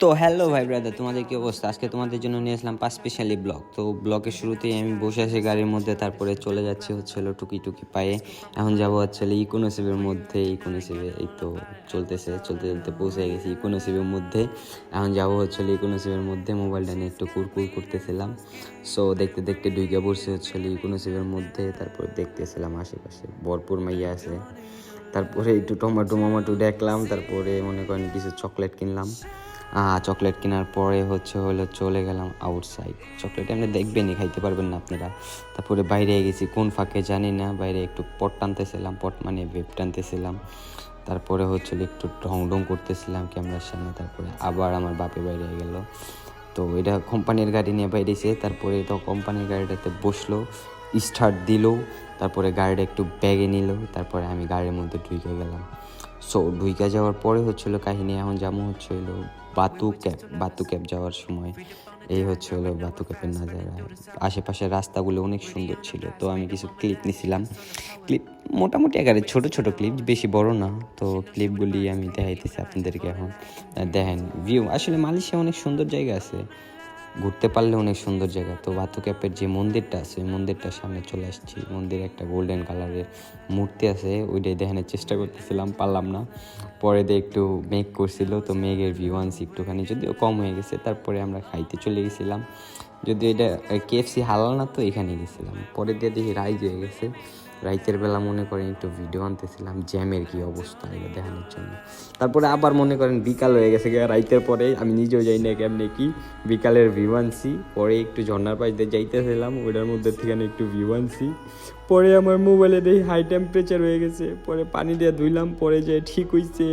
তো হ্যালো ভাই ব্রাদার, তোমাদের কি অবস্থা? আজকে তোমাদের জন্য নিয়ে আসলাম 5 স্পেশালি ব্লগ। তো ব্লগের শুরুতেই আমি বসে আছি গাড়ির মধ্যে, তারপরে চলে যাচ্ছি টুকি টুকি পায়ে। এখন যাবো ইকোনসিভের মধ্যে। ইকোনসিভে এই তো চলতে চলতে পৌঁছে গেছি ইকোনসিভের মধ্যে। এখন যাবো ইকোনসিভের মধ্যে। মোবাইলটা নিয়ে একটু কুরকুর করতেছিলাম। সো দেখতে দেখতে ঢুকে পড়ছে ইকোনসিভের মধ্যে। তারপর দেখতেছিলাম আশেপাশে ভরপুর মাইয়া আছে। তারপরে একটু টমাটো দেখলাম। তারপরে মনে করেন কিছু চকলেট কিনলাম। চকলেট কেনার পরে চলে গেলাম আউটসাইড। চকলেট আপনি দেখবেনই, খাইতে পারবেন না আপনারা। তারপরে বাইরে গেছি, কোন ফাঁকে জানি না, বাইরে একটু পট টানতেছিলাম, পট মানে ভেপ টানতেছিলাম। তারপরে একটু ঢং করতেছিলাম ক্যামেরার সামনে। তারপরে আবার আমার বাপে বাইরে গেল। তো এটা কোম্পানির গাড়ি নিয়ে বাইরেছে। তারপরে তো কোম্পানির গাড়িটাতে বসলো, স্টার্ট দিল, তারপরে গাড়িটা একটু ব্যাগে নিল। তারপরে আমি গাড়ির মধ্যে ঢুকে গেলাম। সো ঢুকে যাওয়ার পরে কাহিনী। এখন যেমন বাতু ক্যাব যাওয়ার সময় এই বাতু ক্যাপের নাজারা। আশেপাশের রাস্তাগুলো অনেক সুন্দর ছিল। তো আমি কিছু ক্লিপ নিছিলাম। ক্লিপ মোটামুটি আকারে ছোট ছোট ক্লিপ, বেশি বড় না। তো ক্লিপগুলি আমি দেখাইতেছি আপনাদেরকে। এখন দেখেন ভিউ। আসলে মালয়েশিয়া অনেক সুন্দর জায়গা আছে, ঘুরতে পারলে অনেক সুন্দর জায়গা। তো বাতু ক্যাপের যে মন্দিরটা আছে, ওই মন্দিরটার সামনে চলে আসছি। মন্দিরে একটা গোল্ডেন কালারের মূর্তি আছে, ওইটাই দেখানোর চেষ্টা করতেছিলাম, পারলাম না। পরে দিয়ে একটু মেঘ করছিল, তো মেঘের ভিউ আনছি একটুখানি, যদিও কম হয়ে গেছে। তারপরে আমরা খাইতে চলে গেছিলাম। যদিও এটা KFC হালাল না, তো এখানে গেছিলাম। পরে দিয়ে দেখি রাইজ হয়ে গেছে। রাইতের বেলা মনে করেন একটু ভিডিও আনতেছিলাম জ্যামের কি অবস্থা এটা দেখানোর জন্য। তারপরে আবার মনে করেন বিকাল হয়ে গেছে। রাইতের পরে আমি নিজেও যাই না কেমনে কি বিকালের ভিউ আনছি। পরে একটু ঝর্নার পাশ দিয়ে যাইতেছিলাম, ওইটার মধ্যে থেকে একটু ভিউ আনছি। পরে আমার মোবাইলে দেখি হাই টেম্পারেচার হয়ে গেছে। পরে পানি দিয়ে ধুইলাম, পরে যে ঠিক হইছে।